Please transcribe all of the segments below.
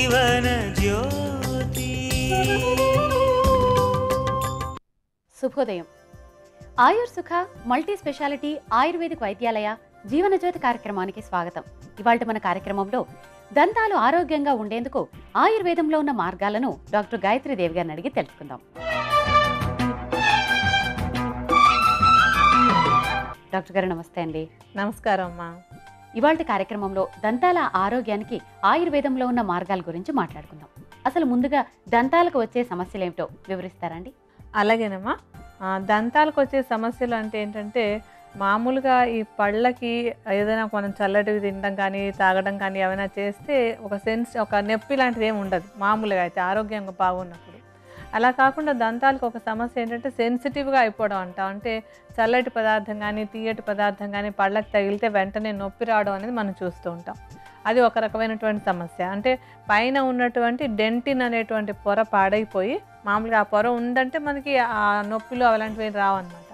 జీవన జ్యోతి. శుభోదయం. ఆయుర్ సుఖ multi speciality ayurvedic Vaidyalaya జీవనజ్యోతి కార్యక్రమానికి స్వాగతం. ఇవాళ మన కార్యక్రమంలో దంతాలు ఆరోగ్యంగా ఉండేందుకు ఆయుర్వేదంలో ఉన్న మార్గాలను డాక్టర్ గాయత్రి దేవి గారిని అడిగి తెలుసుకుందాం. డాక్టర్ గారు నమస్తే అండి. నమస్కారం అమ్మా. ఇవాళ కార్యక్రమంలో దంతాల ఆరోగ్యానికి ఆయుర్వేదంలో ఉన్న మార్గాల గురించి మాట్లాడుకుందాం. అసలు ముందుగా దంతాలకు వచ్చే సమస్యలు ఏమిటో వివరిస్తారండి? అలాగేనమ్మా. దంతాలకు వచ్చే సమస్యలు అంటే ఏంటంటే మామూలుగా ఈ పళ్ళకి ఏదైనా మనం చల్లటివి తినడం కానీ తాగడం కానీ ఏమైనా చేస్తే ఒక నొప్పి లాంటిది ఏమి ఉండదు మామూలుగా అయితే ఆరోగ్యంగా బాగున్నప్పుడు. అలా కాకుండా దంతాలకు ఒక సమస్య ఏంటంటే సెన్సిటివ్గా అయిపోవడం అంటే చల్లటి పదార్థం కానీ తీయటి పదార్థం కానీ పళ్ళకి తగిలితే వెంటనే నొప్పి రావడం అనేది మనం చూస్తూ ఉంటాం. అది ఒక రకమైనటువంటి సమస్య. అంటే పైన ఉన్నటువంటి డెంటిన్ అనేటువంటి పొర పాడైపోయి, మామూలుగా ఆ పొర ఉందంటే మనకి ఆ నొప్పిలు అలాంటివి రావన్నమాట.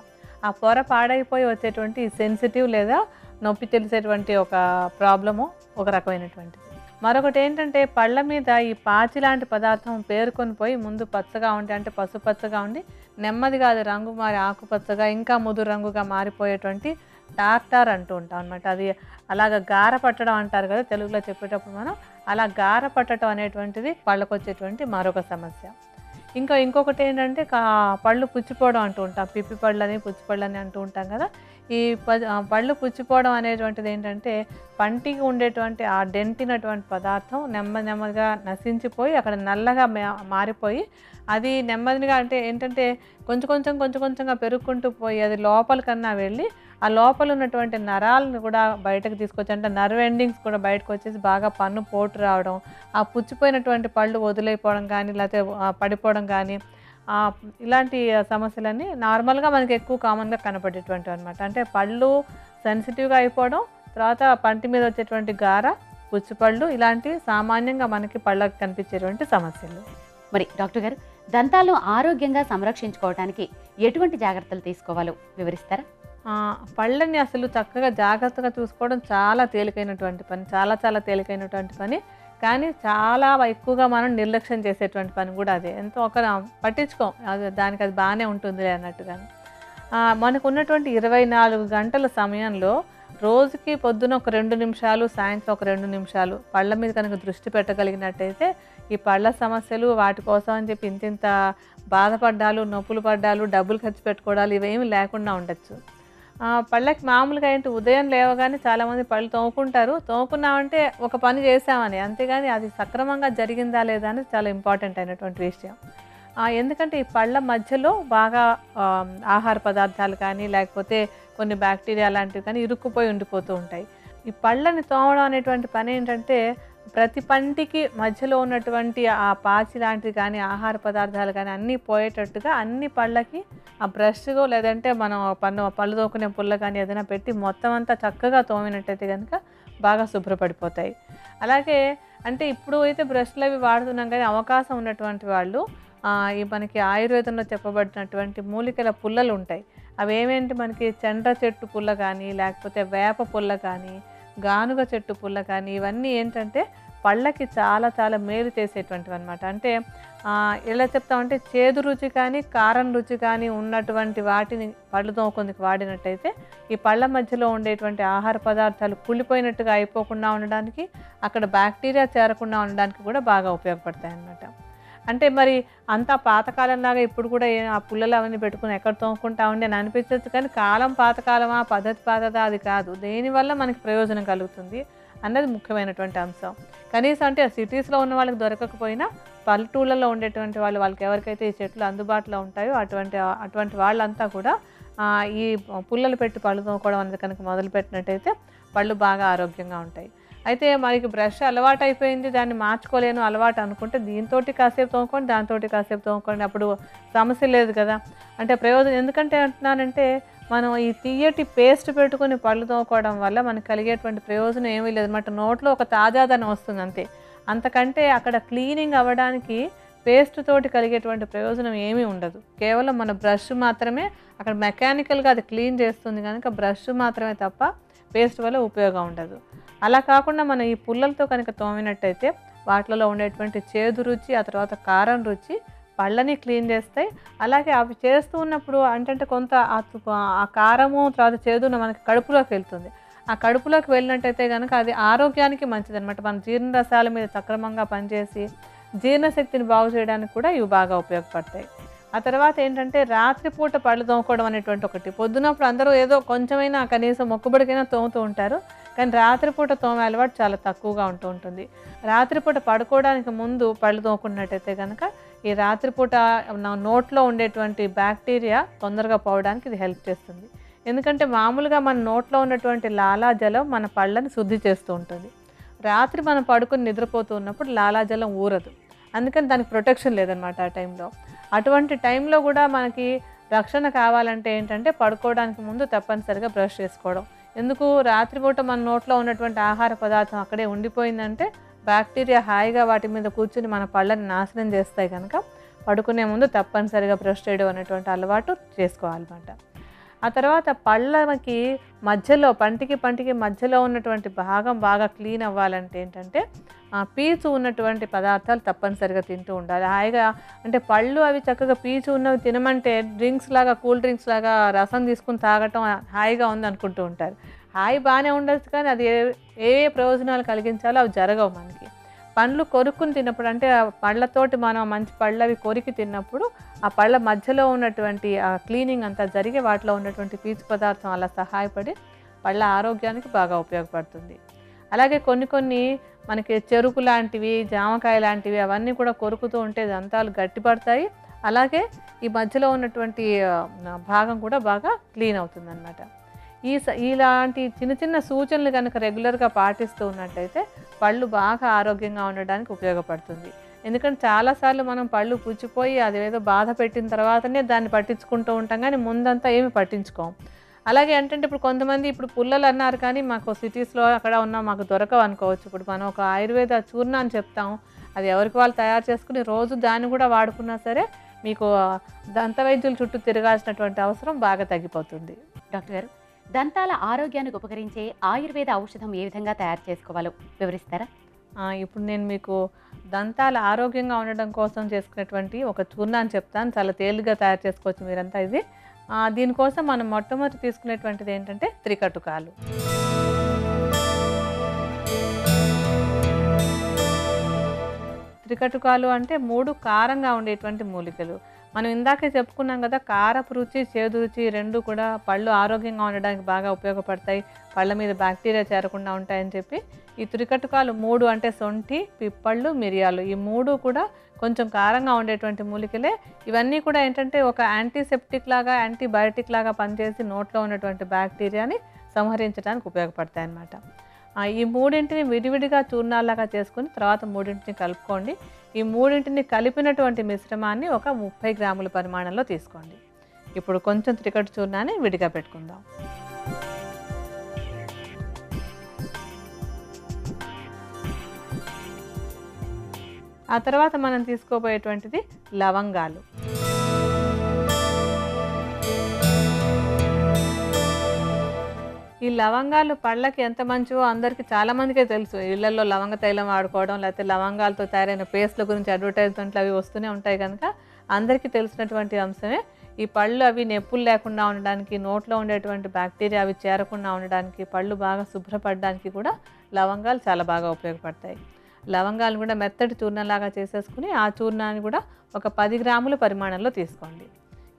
ఆ పొర పాడైపోయి వచ్చేటువంటి సెన్సిటివ్ లేదా నొప్పి తెలిసేటువంటి ఒక ప్రాబ్లము ఒక రకమైనటువంటిది. మరొకటి ఏంటంటే పళ్ళ మీద ఈ పాచి లాంటి పదార్థం పేరుకొని పోయి ముందు పచ్చగా ఉండి అంటే పసుపచ్చగా ఉండి నెమ్మదిగా అది రంగు మారి ఆకుపచ్చగా ఇంకా ముదురు రంగుగా మారిపోయేటువంటి టార్టార్ అంటూ ఉంటాం అనమాట. అది అలాగ గార పట్టడం అంటారు కదా తెలుగులో చెప్పేటప్పుడు మనం. అలా గార పట్టడం అనేటువంటిది పళ్ళకు వచ్చేటువంటి మరొక సమస్య. ఇంకొకటి ఏంటంటే పళ్ళు పుచ్చిపోవడం అంటూ ఉంటాం. పిప్పి పళ్ళని పుచ్చిపళ్ళని అంటూ ఉంటాం కదా. ఈ పళ్ళు పుచ్చిపోవడం అనేటువంటిది ఏంటంటే పంటికి ఉండేటువంటి ఆ డెంటినటువంటి పదార్థం నెమ్మదిగా నశించిపోయి అక్కడ నల్లగా మారిపోయి అది నెమ్మదిగా అంటే ఏంటంటే కొంచెంగా పెరుగుకుంటూ పోయి అది లోపలికన్నా వెళ్ళి ఆ లోపల ఉన్నటువంటి నరాలను కూడా బయటకు తీసుకొచ్చి అంటే నర్వ్ ఎండింగ్స్ కూడా బయటకు వచ్చేసి బాగా పన్ను పోటు రావడం, ఆ పుచ్చిపోయినటువంటి పళ్ళు వదిలేపోవడం కానీ లేకపోతే పడిపోవడం కానీ ఇలాంటి సమస్యలన్నీ నార్మల్గా మనకి ఎక్కువ కామన్గా కనపడేటువంటివి అనమాట. అంటే పళ్ళు సెన్సిటివ్గా అయిపోవడం, తర్వాత పంటి మీద వచ్చేటువంటి గార, పుచ్చిపళ్ళు ఇలాంటివి సామాన్యంగా మనకి పళ్ళకి కనిపించేటువంటి సమస్యలు. మరి డాక్టర్ గారు దంతాలను ఆరోగ్యంగా సంరక్షించుకోవడానికి ఎటువంటి జాగ్రత్తలు తీసుకోవాలో వివరిస్తారా? పళ్ళని అసలు చక్కగా జాగ్రత్తగా చూసుకోవడం చాలా తేలికైనటువంటి పని, చాలా తేలికైనటువంటి పని. కానీ చాలా ఎక్కువగా మనం నిర్లక్ష్యం చేసేటువంటి పని కూడా అదే. ఎంతో పట్టించుకోం, దానికి అది బాగానే ఉంటుంది అన్నట్టుగా. మనకు ఉన్నటువంటి 24 గంటల సమయంలో రోజుకి పొద్దున ఒక 2 నిమిషాలు, సాయంత్రం ఒక 2 నిమిషాలు పళ్ళ మీద కనుక దృష్టి పెట్టగలిగినట్టయితే ఈ పళ్ళ సమస్యలు వాటి కోసం అని చెప్పి ఇంత బాధపడ్డాలు, నొప్పులు పడ్డాలు, డబ్బులు ఖర్చు పెట్టుకోవడాలు ఇవేమి లేకుండా ఉండొచ్చు. పళ్ళకి మామూలుగా ఏంటి ఉదయం లేవగానే చాలామంది పళ్ళు తోముకున్నామంటే ఒక పని చేసామని, అంతేగాని అది సక్రమంగా జరిగిందా లేదా అనేది చాలా ఇంపార్టెంట్ అయినటువంటి విషయం. ఎందుకంటే ఈ పళ్ళ మధ్యలో బాగా ఆహార పదార్థాలు కానీ లేకపోతే కొన్ని బ్యాక్టీరియా లాంటివి కానీ ఇరుక్కుపోయి ఉండిపోతూ ఉంటాయి. ఈ పళ్ళని తోమడం అనేటువంటి పని ఏంటంటే ప్రతి పంటికి మధ్యలో ఉన్నటువంటి ఆ పాచి లాంటివి కానీ ఆహార పదార్థాలు కానీ అన్నీ పోయేటట్టుగా అన్ని పళ్ళకి ఆ బ్రష్ లేదంటే మనం పళ్ళు తోకునే పుల్ల కానీ ఏదైనా పెట్టి మొత్తం అంతా చక్కగా తోమినట్టయితే కనుక బాగా శుభ్రపడిపోతాయి. అలాగే అంటే ఇప్పుడు అయితే బ్రష్లు అవి వాడుతున్నాం కానీ అవకాశం ఉన్నటువంటి వాళ్ళు ఈ మనకి ఆయుర్వేదంలో చెప్పబడినటువంటి మూలికల పుల్లలు ఉంటాయి. అవి ఏమేంటి మనకి చండ్ర చెట్టు పుల్ల కానీ లేకపోతే వేప పుల్ల కానీ గానుగ చెట్టు పుల్ల కానీ ఇవన్నీ ఏంటంటే పళ్ళకి చాలా మేలు చేసేటువంటివి అనమాట. అంటే ఎలా చెప్తామంటే చేదు రుచి కానీ కారం రుచి కానీ ఉన్నటువంటి వాటిని పళ్ళు తోముకుందుకు వాడినట్టయితే ఈ పళ్ళ మధ్యలో ఉండేటువంటి ఆహార పదార్థాలు కుళ్ళిపోయినట్టుగా అయిపోకుండా ఉండడానికి, అక్కడ బ్యాక్టీరియా చేరకుండా ఉండడానికి కూడా బాగా ఉపయోగపడతాయి అన్నమాట. అంటే మరి అంతా పాతకాలంలాగా ఇప్పుడు కూడా ఆ పుల్లలు అవన్నీ పెట్టుకుని ఎక్కడ తోముకుంటా ఉండి అని అనిపించవచ్చు. కానీ కాలం పాతకాలమా, పద్ధతి పాతదా అది కాదు. దేనివల్ల మనకి ప్రయోజనం కలుగుతుంది అన్నది ముఖ్యమైనటువంటి అంశం. కనీసం అంటే సిటీస్లో ఉన్న వాళ్ళకి దొరకకపోయినా పల్లెటూళ్ళలో ఉండేటువంటి వాళ్ళకి ఎవరికైతే ఈ చెట్లు అందుబాటులో ఉంటాయో అటువంటి వాళ్ళంతా కూడా ఈ పుల్లలు పెట్టి పళ్ళు తోముకోవడం అనేది కనుక మొదలుపెట్టినట్టయితే పళ్ళు బాగా ఆరోగ్యంగా ఉంటాయి. అయితే మనకి బ్రష్ అలవాటు అయిపోయింది, దాన్ని మార్చుకోలేను అలవాటు అనుకుంటే దీంతో కాసేపు తోముకోండి, దాంతో కాసేపు తోముకోండి, అప్పుడు సమస్య లేదు కదా. అంటే ప్రయోజనం ఎందుకంటే అంటున్నానంటే మనం ఈ తీయటి పేస్ట్ పెట్టుకుని పళ్ళు తోముకోవడం వల్ల మనకు కలిగేటువంటి ప్రయోజనం ఏమీ లేదు అన్నమాట. నోట్లో ఒక తాజాదనం వస్తుంది అంతే. అంతకంటే అక్కడ క్లీనింగ్ అవ్వడానికి పేస్ట్ తోటి కలిగేటువంటి ప్రయోజనం ఏమీ ఉండదు. కేవలం మన బ్రష్ మాత్రమే అక్కడ మెకానికల్గా అది క్లీన్ చేస్తుంది కనుక బ్రష్ మాత్రమే తప్ప పేస్ట్ వల్ల ఉపయోగం ఉండదు. అలా కాకుండా మనం ఈ పుల్లలతో కనుక తోమినట్టయితే వాటిలో ఉండేటువంటి చేదు రుచి, ఆ తర్వాత కారం రుచి పళ్ళని క్లీన్ చేస్తాయి. అలాగే అవి చేస్తూ ఉన్నప్పుడు అంటే కొంత ఆ కారము తర్వాత చేదును మనకి కడుపులోకి వెళ్తుంది. ఆ కడుపులోకి వెళ్ళినట్టయితే కనుక అది ఆరోగ్యానికి మంచిదనమాట. మన జీర్ణరసాల మీద సక్రమంగా పనిచేసి జీర్ణశక్తిని బాగు చేయడానికి కూడా ఇవి బాగా ఉపయోగపడతాయి. ఆ తర్వాత ఏంటంటే రాత్రిపూట పళ్ళు తోముకోవడం అనేటువంటి ఒకటి. పొద్దునప్పుడు అందరూ ఏదో కొంచెమైనా కనీసం మొక్కుబడికైనా తోముతూ ఉంటారు. కానీ రాత్రిపూట తోమే అలవాటు చాలా తక్కువగా ఉంటుంది. రాత్రిపూట పడుకోవడానికి ముందు పళ్ళు తోముకున్నట్టయితే కనుక ఈ రాత్రిపూట నోట్లో ఉండేటువంటి బ్యాక్టీరియా తొందరగా పోవడానికి ఇది హెల్ప్ చేస్తుంది. ఎందుకంటే మామూలుగా మన నోట్లో ఉన్నటువంటి లాలాజలం మన పళ్ళని శుద్ధి చేస్తూ ఉంటుంది. రాత్రి మనం పడుకుని నిద్రపోతూ ఉన్నప్పుడు లాలాజలం ఊరదు. అందుకని దానికి ప్రొటెక్షన్ లేదనమాట ఆ టైంలో. అటువంటి టైంలో కూడా మనకి రక్షణ కావాలంటే ఏంటంటే పడుకోవడానికి ముందు తప్పనిసరిగా బ్రష్ చేసుకోవడం. ఎందుకు రాత్రిపూట మన నోట్లో ఉన్నటువంటి ఆహార పదార్థం అక్కడే ఉండిపోయిందంటే బ్యాక్టీరియా హాయిగా వాటి మీద కూర్చుని మన పళ్ళని నాశనం చేస్తాయి. కనుక పడుకునే ముందు తప్పనిసరిగా బ్రష్ చేయడం అనేటువంటి అలవాటు చేసుకోవాలన్నమాట. ఆ తర్వాత పళ్ళకి మధ్యలో పంటికి మధ్యలో ఉన్నటువంటి భాగం బాగా క్లీన్ అవ్వాలంటే ఏంటంటే పీచు ఉన్నటువంటి పదార్థాలు తప్పనిసరిగా తింటూ ఉండాలి. హాయిగా అంటే పళ్ళు అవి చక్కగా పీచు ఉన్నవి తినమంటే డ్రింక్స్ లాగా కూల్ డ్రింక్స్ లాగా రసం తీసుకుని తాగటం హాయిగా ఉంది అనుకుంటూ ఉంటారు. హాయి బాగానే ఉండొచ్చు కానీ అది ఏ ప్రయోజనాలు కలిగించాలో అవి జరగవు మనకి. పండ్లు కొరుక్కుని తిన్నప్పుడు అంటే ఆ పళ్ళతోటి మనం మంచి పళ్ళు అవి కొరికి తిన్నప్పుడు ఆ పళ్ళ మధ్యలో ఉన్నటువంటి ఆ క్లీనింగ్ అంతా జరిగి వాటిలో ఉన్నటువంటి పీచు పదార్థం అలా సహాయపడి పళ్ళ ఆరోగ్యానికి బాగా ఉపయోగపడుతుంది. అలాగే కొన్ని మనకి చెరుకు లాంటివి, జామకాయ లాంటివి అవన్నీ కూడా కొరుకుతూ ఉంటే దంతాలు గట్టిపడతాయి. అలాగే ఈ మధ్యలో ఉన్నటువంటి భాగం కూడా బాగా క్లీన్ అవుతుందన్నమాట. ఇలాంటి చిన్న సూచనలు కనుక రెగ్యులర్గా పాటిస్తూ ఉన్నట్టయితే పళ్ళు బాగా ఆరోగ్యంగా ఉండడానికి ఉపయోగపడుతుంది. ఎందుకంటే చాలాసార్లు మనం పళ్ళు పుచ్చిపోయి అదేదో బాధ పెట్టిన తర్వాతనే దాన్ని పట్టించుకుంటూ ఉంటాం కానీ ముందంతా ఏమి పట్టించుకోం. అలాగే ఏంటంటే ఇప్పుడు కొంతమంది పుల్లలు అన్నారు కానీ మాకు సిటీస్లో అక్కడ ఉన్న మాకు దొరకవు అనుకోవచ్చు. ఇప్పుడు మనం ఒక ఆయుర్వేద చూర్ణ అని చెప్తాం, అది ఎవరికి వాళ్ళు తయారు చేసుకుని రోజు దాన్ని కూడా వాడుకున్నా సరే మీకు దంత వైద్యుల చుట్టూ తిరగాల్సినటువంటి అవసరం బాగా తగ్గిపోతుంది. డాక్టర్ గారు, దంతాల ఆరోగ్యానికి ఉపకరించే ఆయుర్వేద ఔషధం ఏ విధంగా తయారు చేసుకోవాలో వివరిస్తారా? ఇప్పుడు నేను మీకు దంతాలు ఆరోగ్యంగా ఉండడం కోసం చేసుకునేటువంటి ఒక చూర్ణాన్ని చెప్తాను. చాలా తేలిగ్గా తయారు చేసుకోవచ్చు మీరంతా ఇది. దీనికోసం మనం మొట్టమొదటి తీసుకునేటువంటిది ఏంటంటే త్రికటుకాలు. త్రికటుకాలు అంటే 3 కారంగా ఉండేటువంటి మూలికలు. మనం ఇందాకే చెప్పుకున్నాం కదా, కారపు రుచి చేదు రుచి రెండు కూడా పళ్ళు ఆరోగ్యంగా ఉండడానికి బాగా ఉపయోగపడతాయి, పళ్ళ మీద బ్యాక్టీరియా చేరకుండా ఉంటాయని చెప్పి. ఈ త్రికటుకాలు 3 అంటే సొంఠి, పిప్పళ్ళు, మిరియాలు, ఈ 3 కూడా కొంచెం కారంగా ఉండేటువంటి మూలికలే. ఇవన్నీ కూడా ఏంటంటే ఒక యాంటీసెప్టిక్ లాగా యాంటీబయాటిక్ లాగా పనిచేసి నోట్లో ఉన్నటువంటి బ్యాక్టీరియాని సంహరించడానికి ఉపయోగపడతాయి అన్నమాట. ఈ 3ంటిని విడివిడిగా చూర్ణాలాగా చేసుకుని తర్వాత 3ంటిని కలుపుకోండి. ఈ 3ంటిని కలిపినటువంటి మిశ్రమాన్ని ఒక 30 గ్రాముల పరిమాణంలో తీసుకోండి. ఇప్పుడు కొంచెం త్రికటు చూర్ణాన్ని విడిగా పెట్టుకుందాం. ఆ తర్వాత మనం తీసుకోబోయేటువంటిది లవంగాలు. ఈ లవంగాలు పళ్ళకి ఎంత మంచివో అందరికీ చాలామందికే తెలుసు. ఇళ్లలో లవంగ తైలం వాడుకోవడం, లేకపోతే లవంగాలతో తయారైన పేస్ట్ల గురించి అడ్వర్టైజ్మెంట్లు అవి వస్తూనే ఉంటాయి కనుక అందరికీ తెలిసినటువంటి అంశమే. ఈ పళ్ళు అవి నొప్పులు లేకుండా ఉండడానికి, నోట్లో ఉండేటువంటి బ్యాక్టీరియా అవి చేరకుండా ఉండడానికి, పళ్ళు బాగా శుభ్రపడడానికి కూడా లవంగాలు చాలా బాగా ఉపయోగపడతాయి. లవంగాలు కూడా మెత్తటి చూర్ణంలాగా చేసేసుకుని ఆ చూర్ణాన్ని కూడా ఒక 10 గ్రాముల పరిమాణంలో తీసుకోండి.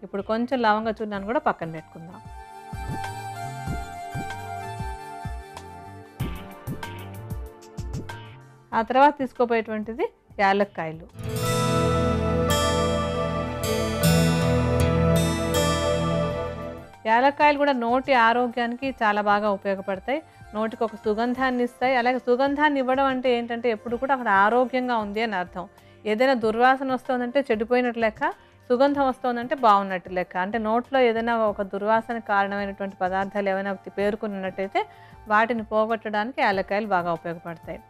ఇప్పుడు కొంచెం లవంగ చూర్ణాన్ని కూడా పక్కన పెట్టుకుందాం. ఆ తర్వాత తీసుకోబోయేటువంటిది యాలక్కాయలు. యాలక్కాయలు కూడా నోటి ఆరోగ్యానికి చాలా బాగా ఉపయోగపడతాయి. నోటికి ఒక సుగంధాన్ని ఇస్తాయి. అలాగే సుగంధాన్ని ఇవ్వడం అంటే ఏంటంటే ఎప్పుడు కూడా అక్కడ ఆరోగ్యంగా ఉంది అని అర్థం. ఏదైనా దుర్వాసన వస్తుందంటే చెడిపోయినట్టు లెక్క, సుగంధం వస్తుందంటే బాగున్నట్టు లెక్క. అంటే నోట్లో ఏదైనా ఒక దుర్వాసనకు కారణమైనటువంటి పదార్థాలు ఏమైనా పేరుకున్నట్టయితే వాటిని పోగొట్టడానికి యాలక్కాయలు బాగా ఉపయోగపడతాయి.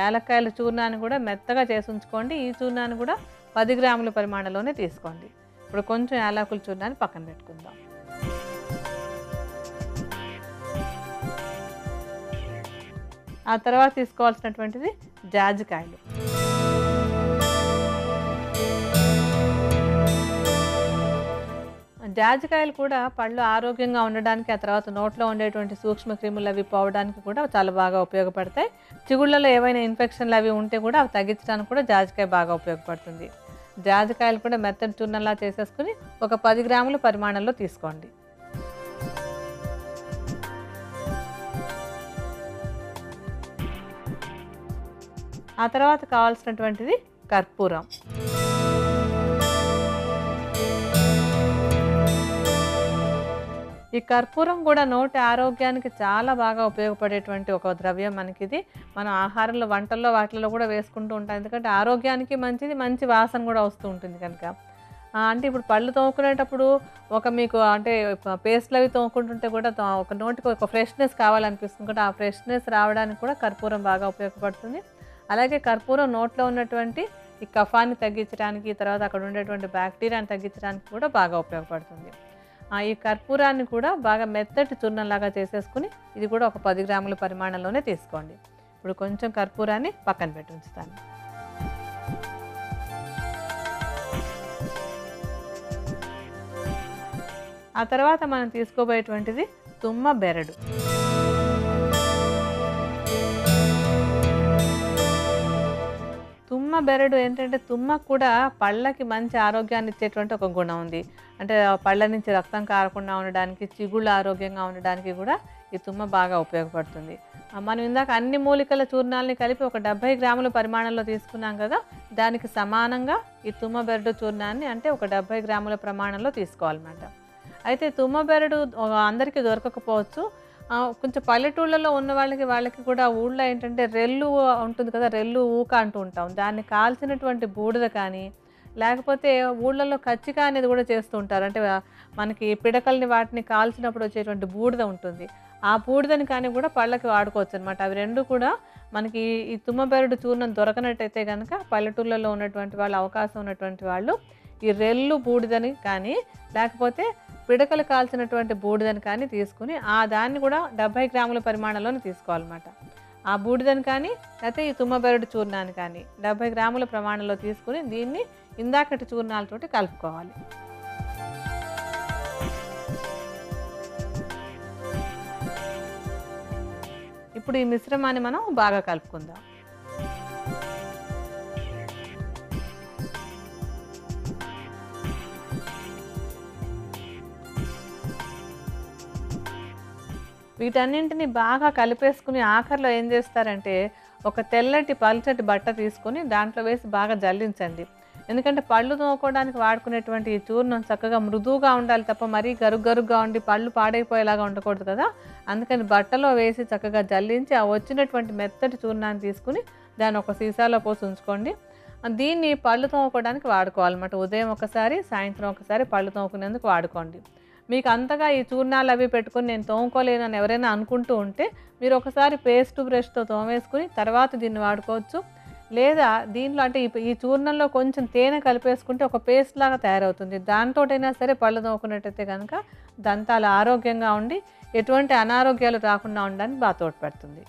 యాలక్కాయల చూర్ణాన్ని కూడా మెత్తగా చేసి ఉంచుకోండి. ఈ చూర్ణాన్ని కూడా 10 గ్రాముల పరిమాణంలోనే తీసుకోండి. ఇప్పుడు కొంచెం యాలకుల చూర్ణాన్ని పక్కన పెట్టుకుందాం. ఆ తర్వాత తీసుకోవాల్సినటువంటిది జాజికాయలు. జాజికాయలు కూడా పళ్ళు ఆరోగ్యంగా ఉండడానికి, ఆ తర్వాత నోట్లో ఉండేటువంటి సూక్ష్మక్రిములు అవి పోవడానికి కూడా చాలా బాగా ఉపయోగపడతాయి. చిగుళ్ళలో ఏవైనా ఇన్ఫెక్షన్లు అవి ఉంటే కూడా అవి తగ్గించడానికి కూడా జాజికాయ బాగా ఉపయోగపడుతుంది. జాజికాయలు కూడా మెత్తటి చూర్ణంలా చేసేసుకుని ఒక 10 గ్రాముల పరిమాణంలో తీసుకోండి. ఆ తర్వాత కావాల్సినటువంటిది కర్పూరం. ఈ కర్పూరం కూడా నోటి ఆరోగ్యానికి చాలా బాగా ఉపయోగపడేటువంటి ఒక ద్రవ్యం మనకిది. మనం ఆహారంలో, వంటల్లో వాటిల్లో కూడా వేసుకుంటూ ఉంటాం. ఎందుకంటే ఆరోగ్యానికి మంచిది, మంచి వాసన కూడా వస్తూ ఉంటుంది కనుక. అంటే ఇప్పుడు పళ్ళు తోముకునేటప్పుడు మీకు అంటే పేస్ట్లు అవి తోముకుంటుంటే కూడా ఒక నోటికి ఒక ఫ్రెష్నెస్ కావాలనిపిస్తుంది కదా, ఆ ఫ్రెష్నెస్ రావడానికి కూడా కర్పూరం బాగా ఉపయోగపడుతుంది. అలాగే కర్పూరం నోట్లో ఉన్నటువంటి ఈ కఫాన్ని తగ్గించడానికి, తర్వాత అక్కడ ఉండేటువంటి బ్యాక్టీరియాని తగ్గించడానికి కూడా బాగా ఉపయోగపడుతుంది. ఈ కర్పూరాన్ని కూడా బాగా మెత్తటి చూర్ణంలాగా చేసేసుకుని ఇది కూడా ఒక 10 గ్రాముల పరిమాణంలోనే తీసుకోండి. ఇప్పుడు కొంచెం కర్పూరాన్ని పక్కన పెట్టి ఉంచుతాను. ఆ తర్వాత మనం తీసుకోబోయేటువంటిది తుమ్మ బెరడు. తుమ్మ బెరడు ఏంటంటే, తుమ్మకు కూడా పళ్ళకి మంచి ఆరోగ్యాన్ని ఇచ్చేటువంటి ఒక గుణం ఉంది. అంటే పళ్ళ నుంచి రక్తం కారకుండా ఉండడానికి, చిగుళ్ళు ఆరోగ్యంగా ఉండడానికి కూడా ఈ తుమ్మ బాగా ఉపయోగపడుతుంది. మనం ఇందాక అన్ని మూలికల చూర్ణాలని కలిపి ఒక 70 గ్రాముల పరిమాణంలో తీసుకున్నాం కదా, దానికి సమానంగా ఈ తుమ్మ బెరడు చూర్ణాన్ని అంటే ఒక 70 గ్రాముల ప్రమాణంలో తీసుకోవాలన్నమాట. అయితే తుమ్మ బెరడు అందరికీ దొరకకపోవచ్చు. కొంచెం పల్లెటూళ్ళలో ఉన్న వాళ్ళకి కూడా ఊళ్ళో ఏంటంటే రెల్లు ఉంటుంది కదా, రెల్లు ఊక అంటూ ఉంటాం. దాన్ని కాల్చినటువంటి బూడిద కానీ, లేకపోతే ఊళ్ళల్లో కచ్చిక అనేది కూడా చేస్తూ ఉంటారు. అంటే మనకి పిడకల్ని వాటిని కాల్చినప్పుడు వచ్చేటువంటి బూడిద ఉంటుంది. ఆ బూడిదని కానీ కూడా పళ్ళకి వాడుకోవచ్చు అనమాట. అవి రెండు కూడా మనకి ఈ తుమ్మ బెరడు చూర్ణం దొరకనట్టయితే కనుక పల్లెటూళ్ళలో ఉన్నటువంటి వాళ్ళు, అవకాశం ఉన్నటువంటి వాళ్ళు ఈ రెల్లు బూడిదని కానీ, లేకపోతే పిడకలు కాల్చినటువంటి బూడిదని కానీ తీసుకుని దాన్ని కూడా 70 గ్రాముల పరిమాణంలోనే తీసుకోవాలన్నమాట. ఆ బూడిదని కానీ, లేకపోతే ఈ తుమ్మ బెరడు చూర్ణాన్ని కానీ 70 గ్రాముల ప్రమాణంలో తీసుకుని దీన్ని ఇందాకటి చూర్ణాలతోటి కలుపుకోవాలి. ఇప్పుడు ఈ మిశ్రమాన్ని మనం బాగా కలుపుకుందాం. వీటన్నింటినీ బాగా కలిపేసుకుని ఆఖరిలో ఏం చేస్తారంటే, ఒక తెల్లటి పల్చటి బట్ట తీసుకొని దాంట్లో వేసి బాగా జల్లించండి. ఎందుకంటే పళ్ళు తోముకోవడానికి వాడుకునేటువంటి ఈ చూర్ణం చక్కగా మృదువుగా ఉండాలి తప్ప మరీ గరుగ్గా ఉండి పళ్ళు పాడైపోయేలాగా ఉండకూడదు కదా. అందుకని బట్టలో వేసి చక్కగా జల్లించి ఆ వచ్చినటువంటి మెత్తటి చూర్ణాన్ని తీసుకుని దాన్ని ఒక సీసాలో పోసి ఉంచుకోండి. దీన్ని పళ్ళు తోముకోవడానికి వాడుకోవాలన్నమాట. ఉదయం ఒకసారి, సాయంత్రం ఒకసారి పళ్ళు తోముకునేందుకు వాడుకోండి. మీకు అంతగా ఈ చూర్ణాలు అవి పెట్టుకొని నేను తోముకోలేను అని ఎవరైనా అనుకుంటూ ఉంటే మీరు ఒకసారి పేస్ట్ బ్రష్తో తోమేసుకుని తర్వాత దీన్ని వాడుకోవచ్చు. లేదా దీనిలో అంటే ఈ చూర్ణంలో కొంచెం తేనె కలిపేసుకుంటే ఒక పేస్ట్ లాగా తయారవుతుంది. దాంతోటైనా సరే పళ్ళు తోముకున్నట్టయితే కనుక దంతాలు ఆరోగ్యంగా ఉండి ఎటువంటి అనారోగ్యాలు రాకుండా ఉండడానికి బాగా తోడ్పడుతుంది.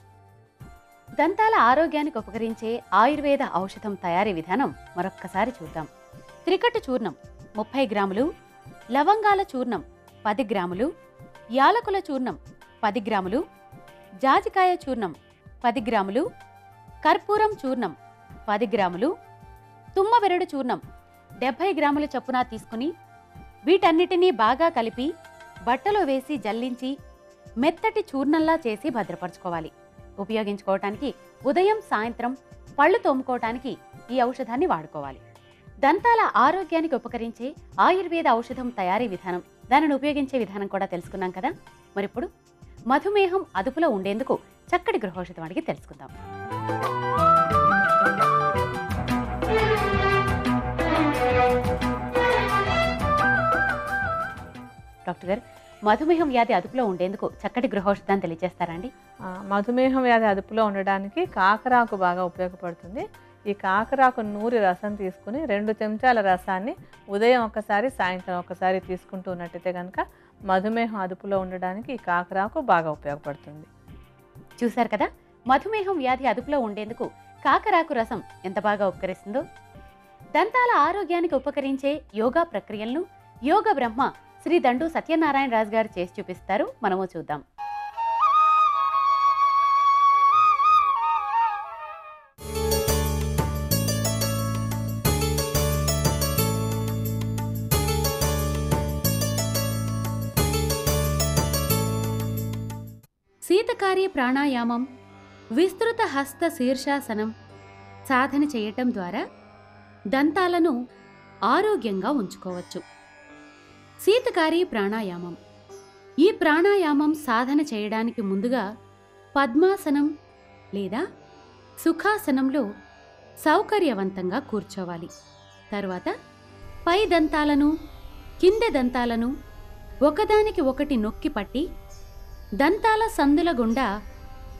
దంతాల ఆరోగ్యానికి ఉపకరించే ఆయుర్వేద ఔషధం తయారీ విధానం మరొక్కసారి చూద్దాం. త్రికట్టు చూర్ణం 30 గ్రాములు, లవంగాల చూర్ణం 10 గ్రాములు, యాలకుల చూర్ణం 10 గ్రాములు, జాజికాయ చూర్ణం 10 గ్రాములు, కర్పూరం చూర్ణం 10 గ్రాములు, తుమ్మబెరడు చూర్ణం 70 గ్రాముల చొప్పున తీసుకుని వీటన్నిటినీ బాగా కలిపి బట్టలో వేసి జల్లించి మెత్తటి చూర్ణంలా చేసి భద్రపరచుకోవాలి. ఉపయోగించుకోవటానికి ఉదయం, సాయంత్రం పళ్ళు తోముకోవటానికి ఈ ఔషధాన్ని వాడుకోవాలి. దంతాల ఆరోగ్యానికి ఉపకరించే ఆయుర్వేద ఔషధం తయారీ విధానం, దానిని ఉపయోగించే విధానం కూడా తెలుసుకున్నాం కదా. మరిప్పుడు మధుమేహం అదుపులో ఉండేందుకు చక్కటి గృహౌషధం అడిగి తెలుసుకుందాం. డాక్టర్ గారు, మధుమేహం వ్యాధి అదుపులో ఉండేందుకు చక్కటి గృహౌషధాన్ని తెలియజేస్తారండి? మధుమేహం వ్యాధి అదుపులో ఉండడానికి కాకరాకు బాగా ఉపయోగపడుతుంది. ఈ కాకరాకు నూరి రసం తీసుకుని 2 చెంచాల రసాన్ని ఉదయం ఒకసారి, సాయంత్రం ఒకసారి తీసుకుంటూ ఉన్నట్టయితే కనుక మధుమేహం అదుపులో ఉండడానికి ఈ కాకరాకు బాగా ఉపయోగపడుతుంది. చూశారు కదా, మధుమేహం వ్యాధి అదుపులో ఉండేందుకు కాకరాకు రసం ఎంత బాగా ఉపకరిస్తుందో, దంతాల ఆరోగ్యానికి ఉపకరించే యోగా ప్రక్రియలను యోగ బ్రహ్మ శ్రీ దండు సత్యనారాయణ రాజు గారు చేసి చూపిస్తారు. మనము చూద్దాం. శీతకారి ప్రాణాయామం, విస్తృత హస్త శీర్షాసనం సాధన చేయటం ద్వారా దంతాలను ఆరోగ్యంగా ఉంచుకోవచ్చు. శీతకారి ప్రాణాయామం. ఈ ప్రాణాయామం సాధన చేయడానికి ముందుగా పద్మాసనం లేదా సుఖాసనంలో సౌకర్యవంతంగా కూర్చోవాలి. తర్వాత పై దంతాలను కింద దంతాలను ఒకదానికి ఒకటి నొక్కి పట్టి దంతాల సందుల గుండా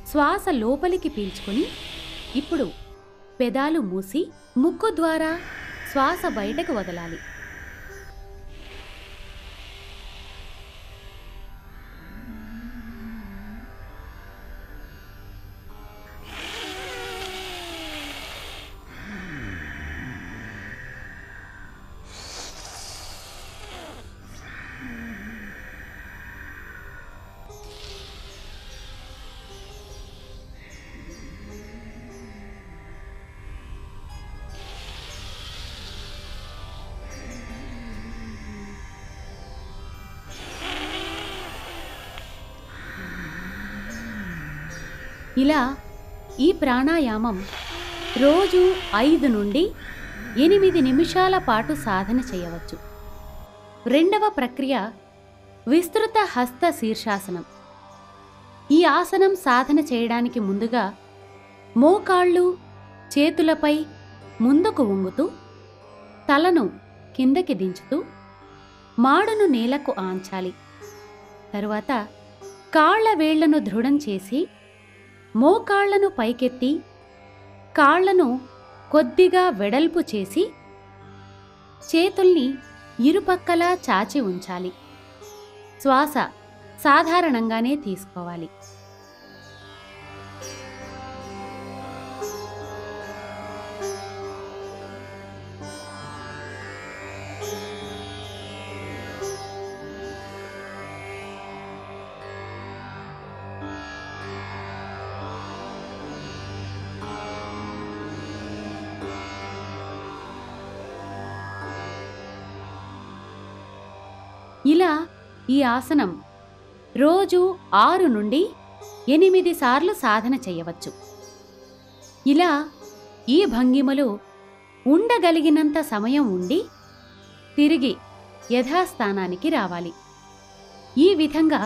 శ్వాస లోపలికి పీల్చుకొని ఇప్పుడు పెదాలు మూసి ముక్కు ద్వారా శ్వాస బయటకు వదలాలి. ఇలా ఈ ప్రాణాయామం రోజు 5 నుండి 8 నిమిషాల పాటు సాధన చేయవచ్చు. రెండవ ప్రక్రియ విస్తృత హస్త శీర్షాసనం. ఈ ఆసనం సాధన చేయడానికి ముందుగా మోకాళ్ళు చేతులపై ముందుకు వంగుతూ తలను కిందకి దించుతూ మాడును నేలకు ఆంచాలి. తరువాత కాళ్ల వేళ్లను దృఢం చేసి మోకాళ్లను పైకెత్తి కాళ్లను కొద్దిగా వెడల్పు చేసి చేతుల్ని ఇరుపక్కలా చాచి ఉంచాలి. శ్వాస సాధారణంగానే తీసుకోవాలి. ఇలా ఈ ఆసనం రోజు 6 నుండి 8 సార్లు సాధన చేయవచ్చు. ఇలా ఈ భంగిమలో ఉండగలిగినంత సమయం ఉండి తిరిగి యథాస్థానానికి రావాలి. ఈ విధంగా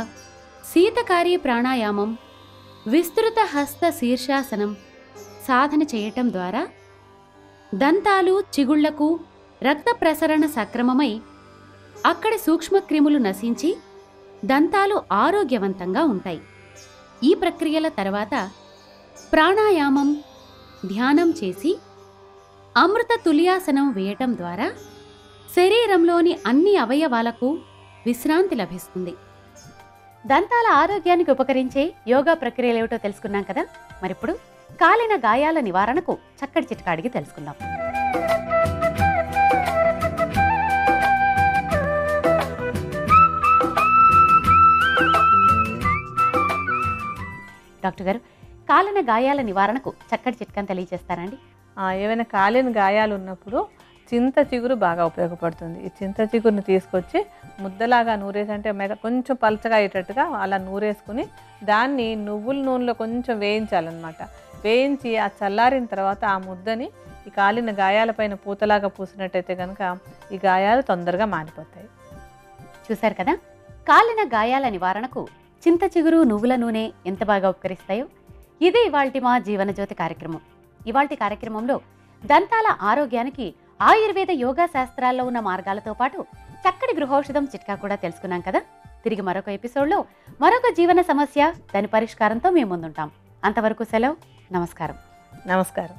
శీతకారి ప్రాణాయామం, విస్తృత హస్త శీర్షాసనం సాధన చేయటం ద్వారా దంతాలు చిగుళ్లకు రక్త ప్రసరణ సక్రమమై అక్కడి సూక్ష్మక్రిములు నశించి దంతాలు ఆరోగ్యవంతంగా ఉంటాయి. ఈ ప్రక్రియల తర్వాత ప్రాణాయామం, ధ్యానం చేసి అమృత తుల్యాసనం వేయటం ద్వారా శరీరంలోని అన్ని అవయవాలకు విశ్రాంతి లభిస్తుంది. దంతాల ఆరోగ్యానికి ఉపకరించే యోగా ప్రక్రియలేమిటో తెలుసుకున్నాం కదా. మరిప్పుడు కాలిన గాయాల నివారణకు చక్కటి చిట్కా అడిగి తెలుసుకుందాం. డాక్టర్ గారు, కాలిన గాయాల నివారణకు చక్కటి చిట్కాను తెలియజేస్తారండి? ఏమైనా కాలిన గాయాలు ఉన్నప్పుడు చింత చిగురు బాగా ఉపయోగపడుతుంది. ఈ చింత చిగురుని తీసుకొచ్చి ముద్దలాగా నూరేసి, అంటే కొంచెం పలచగా అయ్యేటట్టుగా అలా నూరేసుకుని దాన్ని నువ్వుల నూనెలో కొంచెం వేయించాలన్నమాట. వేయించి ఆ చల్లారిన తర్వాత ఆ ముద్దని ఈ కాలిన గాయాలపైన పూతలాగా పూసినట్టయితే కనుక ఈ గాయాలు తొందరగా మానిపోతాయి. చూశారు కదా, కాలిన గాయాల నివారణకు చింత చిగురు, నువ్వుల నూనె ఎంత బాగా ఉపకరిస్తాయో. ఇదే ఇవాల్టి మా జీవనజ్యోతి కార్యక్రమం. ఇవాల్టి కార్యక్రమంలో దంతాల ఆరోగ్యానికి ఆయుర్వేద యోగా శాస్త్రాల్లో ఉన్న మార్గాలతో పాటు చక్కటి గృహౌషధం చిట్కా కూడా తెలుసుకున్నాం కదా. తిరిగి మరొక ఎపిసోడ్లో మరొక జీవన సమస్య, దాని పరిష్కారంతో మేము ముందుంటాం. అంతవరకు సెలవు. నమస్కారం. నమస్కారం.